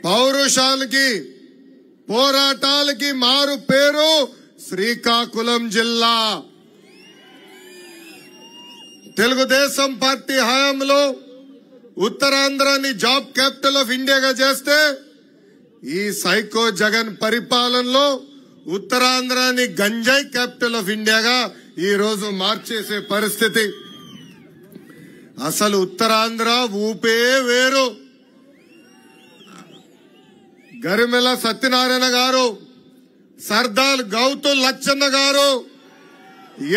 పౌరుషానికి పోరాటాలకి మారు పేరు శ్రీకాకుళం జిల్లా. తెలుగుదేశం పార్టీ హయాంలో ఉత్తరాంధ్రాని జాబ్ క్యాపిటల్ ఆఫ్ ఇండియాగా చేస్తే ఈ సైకో జగన్ పరిపాలనలో ఉత్తరాంధ్రాని గంజాయి క్యాపిటల్ ఆఫ్ ఇండియాగా ఈ రోజు మార్చేసే పరిస్థితి. అసలు ఉత్తరాంధ్ర ఊపే వేరు. గరిమెల సత్యనారాయణ గారు, సర్దార్ గౌతు లచ్చన్న గారు,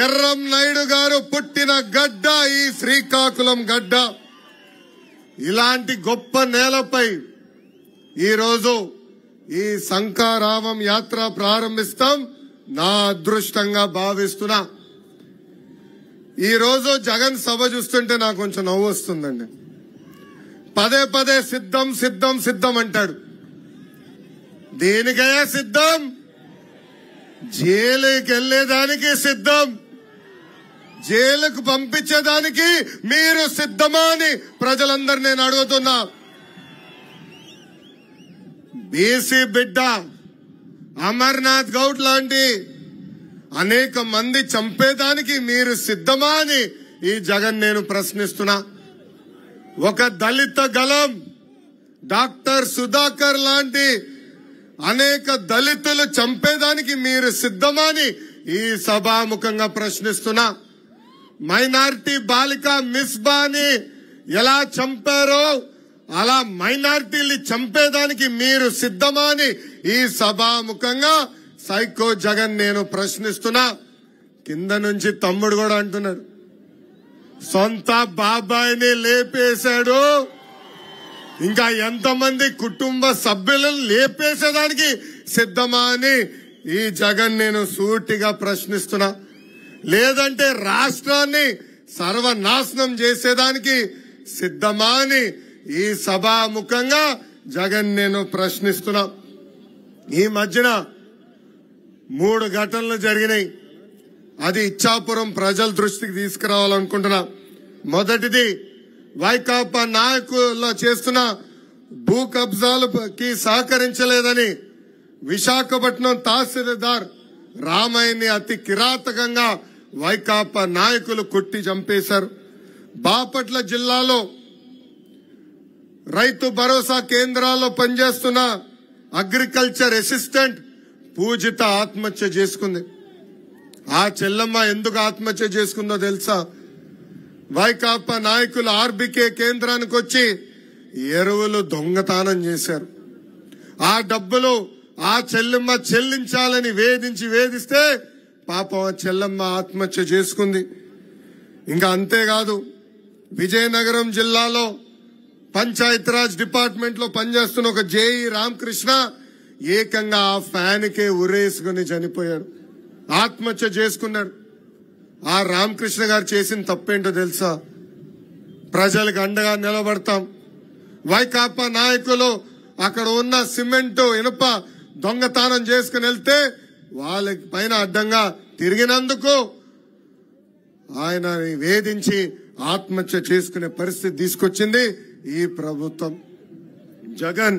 ఎర్రం నాయుడు గారు పుట్టిన గడ్డ ఈ శ్రీకాకుళం గడ్డ. ఇలాంటి గొప్ప నేలపై ఈరోజు ఈ శంఖారావం యాత్ర ప్రారంభిస్తాం. నా అదృష్టంగా భావిస్తున్నా. ఈ రోజు జగన్ సభ చూస్తుంటే నాకు కొంచెం నవ్వు వస్తుందండి. పదే పదే సిద్ధం సిద్ధం సిద్ధం అంటాడు. దేనికయ్యా సిద్ధం? జైలుకి వెళ్లేదానికి సిద్ధం. జైలుకు పంపించేదానికి మీరు సిద్ధమా అని ప్రజలందరూ నేను అడుగుతున్నా. బీసీ బిడ్డ అమర్నాథ్ గౌడ్ లాంటి అనేక మంది చంపేదానికి మీరు సిద్ధమా అని ఈ జగన్ నేను ప్రశ్నిస్తున్నా. ఒక దళిత గలం డాక్టర్ సుధాకర్ లాంటి అనేక దళితులు చంపేదానికి మీరు సిద్ధమా అని ఈ సభాముఖంగా ప్రశ్నిస్తున్నా. మైనారిటీ బాలిక మిస్బాని ఎలా చంపారో అలా మైనారిటీలు చంపేదానికి మీరు సిద్ధమా అని ఈ సభాముఖంగా సైకో జగన్ నేను ప్రశ్నిస్తున్నా. కింద నుంచి తమ్ముడు కూడా అంటున్నాడు, సొంత బాబాయిని లేపేశాడు, ఇంకా ఎంతమంది కుటుంబ సభ్యులను లేపేసేదానికి సిద్ధమా అని ఈ జగన్ నేను సూటిగా ప్రశ్నిస్తున్నా. లేదంటే రాష్ట్రాన్ని సర్వనాశనం చేసేదానికి సిద్ధమా అని ఈ సభాముఖంగా జగన్ నేను ప్రశ్నిస్తున్నా. ఈ మధ్యన 3 ఘటనలు జరిగినాయి. అది ఇచ్చాపురం ప్రజల దృష్టికి తీసుకురావాలనుకుంటున్నా. మొదటిది, వైకాపా నాయకులు చేస్తున్న భూ కబ్జాలకి సహకరించలేదని విశాఖపట్నం తహసీల్దార్ రామయ్యని అతి కిరాతకంగా వైకాపా నాయకులు కొట్టి చంపేశారు. బాపట్ల జిల్లాలో రైతు భరోసా కేంద్రాల్లో పనిచేస్తున్న అగ్రికల్చర్ అసిస్టెంట్ పూజిత ఆత్మహత్య చేసుకుంది. ఆ చెల్లమ్మ ఎందుకు ఆత్మహత్య చేసుకుందో తెలుసా? వైకాపా నాయకులు ఆర్బీకే కేంద్రానికి వచ్చి ఎరువులు దొంగతనం చేశారు. ఆ డబ్బులు ఆ చెల్లెమ్మ చెల్లించాలని వేధిస్తే పాపం ఆ చెల్లెమ్మ ఆత్మహత్య చేసుకుంది. ఇంకా అంతేకాదు, విజయనగరం జిల్లాలో పంచాయతీరాజ్ డిపార్ట్మెంట్ లో పనిచేస్తున్న ఒక జేఈ రామకృష్ణ ఏకంగా ఆ ఫ్యాన్ కే ఉరేసుకుని చనిపోయాడు, ఆత్మహత్య చేసుకున్నాడు. ఆ రామకృష్ణ గారు చేసిన తప్పేంటో తెలుసా? ప్రజలకు అండగా నిలబడతాం. వైకాపా నాయకులు అక్కడ ఉన్న సిమెంట్ ఇనుప దొంగతనం చేసుకుని వెళ్తే వాళ్ళకి పైన అడ్డంగా తిరిగినందుకు ఆయన వేధించి ఆత్మహత్య చేసుకునే పరిస్థితి తీసుకొచ్చింది ఈ ప్రభుత్వం. జగన్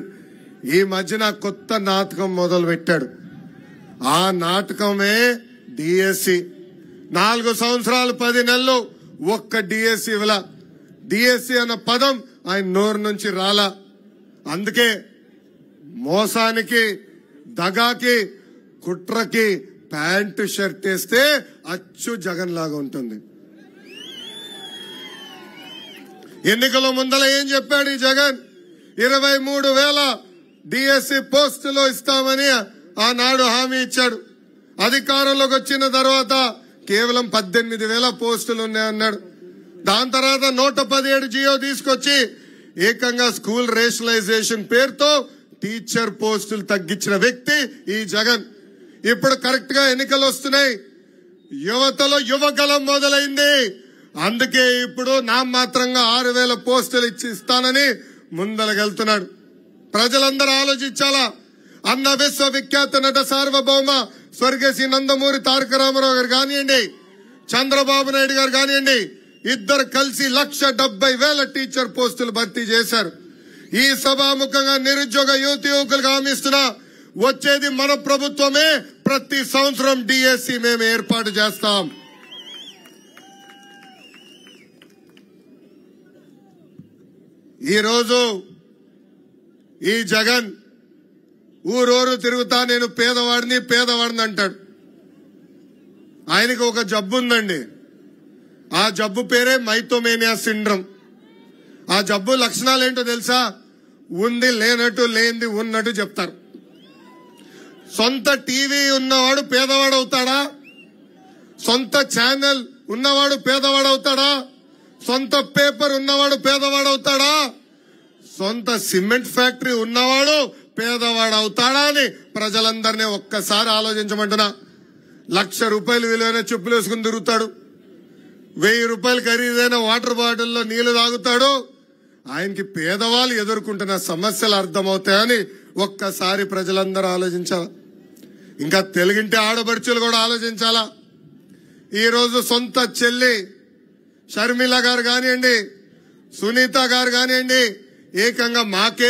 ఈ మధ్యన కొత్త నాటకం మొదలు పెట్టాడు. ఆ నాటకమే డిఎస్సి. 4 సంవత్సరాలు 10 నెలలు ఒక్క డిఎస్సి ఇవ్వలా. డిఎస్సి అన్న పదం ఆయన నోరు నుంచి రాలా. అందుకే మోసానికి, దగాకి, కుట్రకి ప్యాంటు షర్ట్ వేస్తే అచ్చు జగన్ లాగా ఉంటుంది. ఎన్నికల ముందల ఏం చెప్పాడు ఈ జగన్? 23,000 డిఎస్సి పోస్టులు ఇస్తామని ఆనాడు హామీ ఇచ్చాడు. అధికారంలోకి వచ్చిన తర్వాత కేవలం 18,000 పోస్టులు ఉన్నాయన్నాడు. దాని తర్వాత 117 జియో తీసుకొచ్చి ఏకంగా స్కూల్ రేషనలైజేషన్ పేరుతో టీచర్ పోస్టులు తగ్గించిన వ్యక్తి ఈ జగన్. ఇప్పుడు కరెక్ట్ గా ఎన్నికలు వస్తున్నాయి. యువతలో యువగలం మొదలైంది. అందుకే ఇప్పుడు నామమాత్రంగా 6,000 పోస్టులు ఇస్తానని ముందరగెళ్తున్నాడు. ప్రజలందరూ ఆలోచించాలా. అన్న విశ్వవిఖ్యాత నట సార్వభౌమ స్వర్గశ్రీ నందమూరి తారక రామారావు గారు కానివ్వండి, చంద్రబాబు నాయుడు గారు కానివ్వండి, ఇద్దరు కలిసి 1,70,000 టీచర్ పోస్టులు భర్తీ చేశారు. ఈ సభాముఖంగా నిరుద్యోగ యువకులకు హామీ ఇస్తున్నా, వచ్చేది మన ప్రభుత్వమే. ప్రతి సంవత్సరం డిఎస్సి మేము ఏర్పాటు చేస్తాం. ఈరోజు ఈ జగన్ ఊరూరు తిరుగుతా నేను పేదవాడిని అంటాడు. ఆయనకు ఒక జబ్బు ఉందండి. ఆ జబ్బు పేరే మైథోమేనియా సిండ్రోమ్. ఆ జబ్బు లక్షణాలు ఏంటో తెలుసా? ఉంది లేనట్టు, లేనిది ఉన్నట్టు చెప్తారు. సొంత టీవీ ఉన్నవాడు పేదవాడు అవుతాడా? సొంత ఛానల్ ఉన్నవాడు పేదవాడు అవుతాడా? సొంత పేపర్ ఉన్నవాడు పేదవాడు అవుతాడా? సొంత సిమెంట్ ఫ్యాక్టరీ ఉన్నవాడు పేదవాడు అవుతాడా అని ప్రజలందరినీ ఒక్కసారి ఆలోచించమంటున్నా. 1,00,000 రూపాయలు విలువైన చెప్పులు వేసుకుని తిరుగుతాడు. 1000 రూపాయలు ఖరీదైన వాటర్ బాటిల్లో నీళ్లు తాగుతాడు. ఆయనకి పేదవాళ్ళు ఎదుర్కొంటున్న సమస్యలు అర్థమవుతాయని ఒక్కసారి ప్రజలందరూ ఆలోచించాలా. ఇంకా తెలుగింటి ఆడపడుచులు కూడా ఆలోచించాలా. ఈ రోజు సొంత చెల్లి షర్మిల గారు కానివ్వండి, సునీత గారు కానివ్వండి, ఏకంగా మాకే